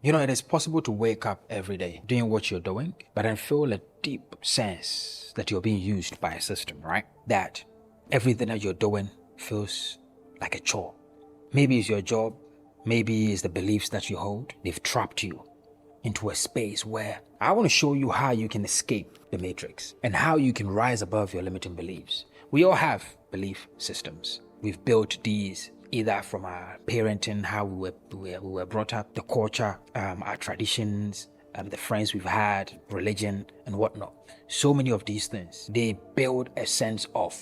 You know, it is possible to wake up every day doing what you're doing, but then feel a deep sense that you're being used by a system, right? That everything that you're doing feels like a chore. Maybe it's your job, maybe it's the beliefs that you hold. They've trapped you into a space where I want to show you how you can escape the matrix and how you can rise above your limiting beliefs. We all have belief systems. We've built these either from our parenting, how we were brought up, the culture, our traditions, the friends we've had, religion, and whatnot. So many of these things, they build a sense of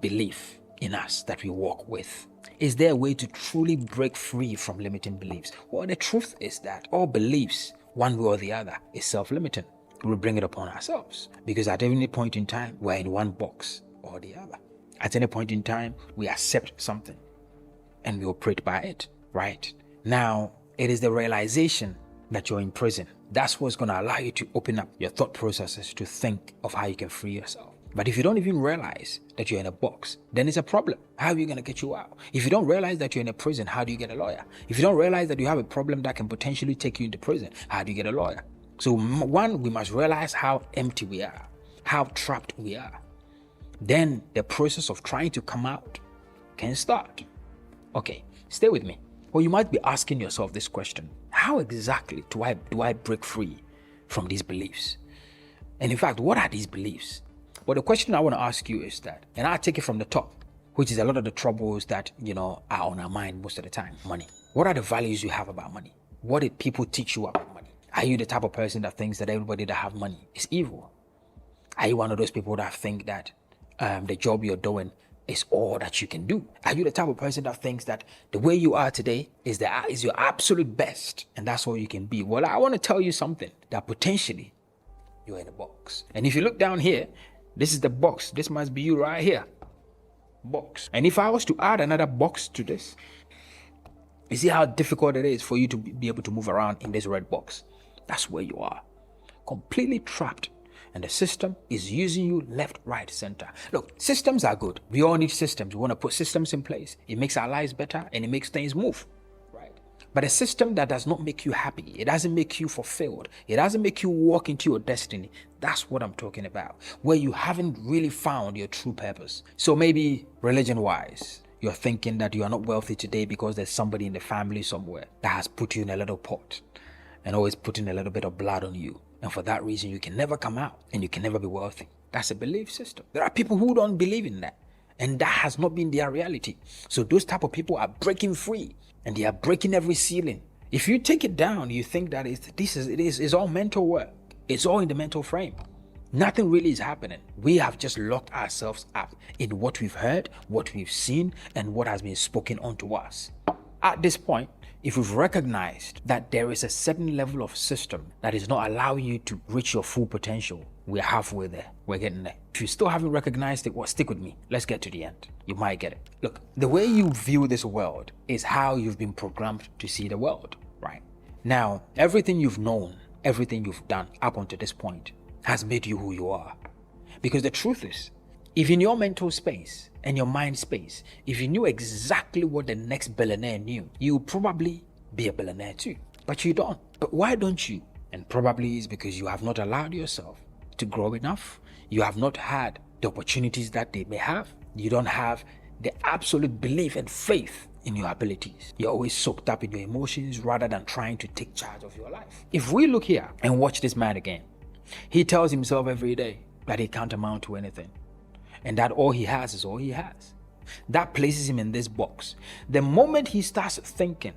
belief in us that we walk with. Is there a way to truly break free from limiting beliefs? Well, the truth is that all beliefs, one way or the other, is self-limiting. We bring it upon ourselves because at any point in time, we're in one box or the other. At any point in time, we accept something and we operate by it, right? Now, it is the realization that you're in prison. That's what's going to allow you to open up your thought processes to think of how you can free yourself. But if you don't even realize that you're in a box, then it's a problem. How are you going to get you out? If you don't realize that you're in a prison, how do you get a lawyer? If you don't realize that you have a problem that can potentially take you into prison, how do you get a lawyer? So one, we must realize how empty we are, how trapped we are. Then the process of trying to come out can start. Okay, stay with me. Well, you might be asking yourself this question: how exactly do I break free from these beliefs? And in fact, what are these beliefs? Well, the question I want to ask you is that, and I'll take it from the top, which is a lot of the troubles that, are on our mind most of the time. Money. What are the values you have about money? What did people teach you about money? Are you the type of person that thinks that everybody that have money is evil? Are you one of those people that think that the job you're doing is all that you can do? Are you the type of person that thinks that the way you are today is your absolute best and that's all you can be? Well, I want to tell you something, that potentially you're in a box. And if you look down here, this is the box. This must be you right here. Box. And if I was to add another box to this, you see how difficult it is for you to be able to move around in this red box? That's where you are. Completely trapped. And the system is using you left, right, center. Look, systems are good. We all need systems. We want to put systems in place. It makes our lives better and it makes things move. Right? But a system that does not make you happy, it doesn't make you fulfilled, it doesn't make you walk into your destiny. That's what I'm talking about. Where you haven't really found your true purpose. So maybe religion-wise, you're thinking that you are not wealthy today because there's somebody in the family somewhere that has put you in a little pot and always putting a little bit of blood on you. And for that reason, you can never come out and you can never be wealthy. That's a belief system. There are people who don't believe in that. And that has not been their reality. So those type of people are breaking free and they are breaking every ceiling. If you take it down, you think that it's all mental work. It's all in the mental frame. Nothing really is happening. We have just locked ourselves up in what we've heard, what we've seen, and what has been spoken onto us. At this point, if we've recognized that there is a certain level of system that is not allowing you to reach your full potential, we're halfway there. We're getting there. If you still haven't recognized it, well, stick with me. Let's get to the end. You might get it. Look, the way you view this world is how you've been programmed to see the world, right? Now, everything you've known, everything you've done up until this point has made you who you are. Because the truth is, if in your mental space and your mind space, if you knew exactly what the next billionaire knew, you would probably be a billionaire too. But you don't. But why don't you? And probably it's because you have not allowed yourself to grow enough. You have not had the opportunities that they may have. You don't have the absolute belief and faith in your abilities. You're always soaked up in your emotions rather than trying to take charge of your life. If we look here and watch this man again, he tells himself every day that he can't amount to anything. And that all he has is all he has. That places him in this box. The moment he starts thinking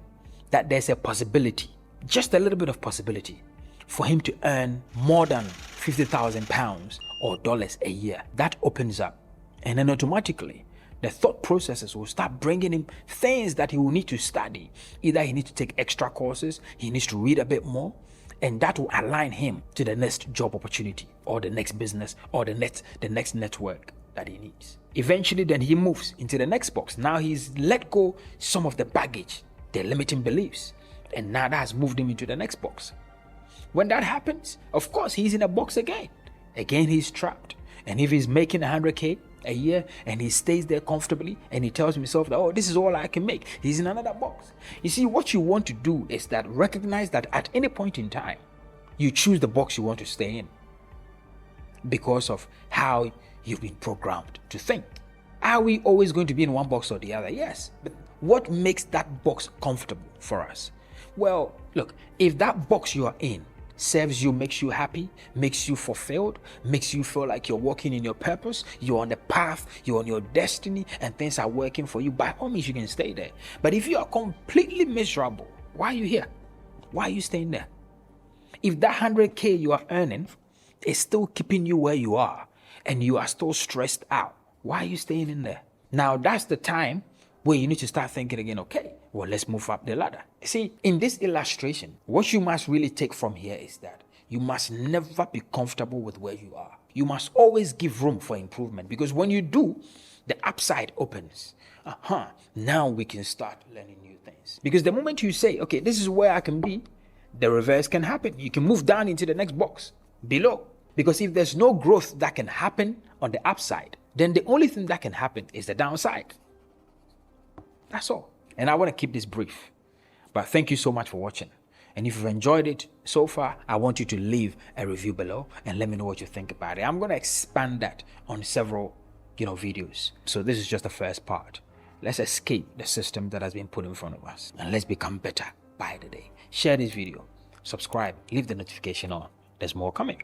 that there's a possibility, just a little bit of possibility, for him to earn more than £50,000 or dollars a year, that opens up. And then automatically, the thought processes will start bringing him things that he will need to study. Either he needs to take extra courses, he needs to read a bit more, and that will align him to the next job opportunity or the next business or the next network that he needs. Eventually, then he moves into the next box. Now he's let go some of the baggage, the limiting beliefs, and now that has moved him into the next box. When that happens, of course, he's in a box again. Again, he's trapped. And if he's making 100K, a year, and he stays there comfortably and he tells himself that, oh, this is all I can make. He's in another box. You see, what you want to do is that recognize that at any point in time, you choose the box you want to stay in because of how you've been programmed to think. Are we always going to be in one box or the other? Yes. But what makes that box comfortable for us? Well, look, if that box you are in serves you, makes you happy, makes you fulfilled, makes you feel like you're walking in your purpose, you're on the path, you're on your destiny, and things are working for you, by all means, you can stay there. But if you are completely miserable, why are you here? Why are you staying there? If that 100K you are earning is still keeping you where you are and you are still stressed out, why are you staying in there? Now, that's the time where you need to start thinking again, okay, well, let's move up the ladder. See, in this illustration, what you must really take from here is that you must never be comfortable with where you are. You must always give room for improvement, because when you do, the upside opens. Now we can start learning new things. Because the moment you say, okay, this is where I can be, the reverse can happen. You can move down into the next box below. Because if there's no growth that can happen on the upside, then the only thing that can happen is the downside. That's all. And I want to keep this brief. But thank you so much for watching. And if you've enjoyed it so far, I want you to leave a review below and let me know what you think about it. I'm going to expand that on several, videos. So this is just the first part. Let's escape the system that has been put in front of us. And let's become better by the day. Share this video. Subscribe. Leave the notification on. There's more coming.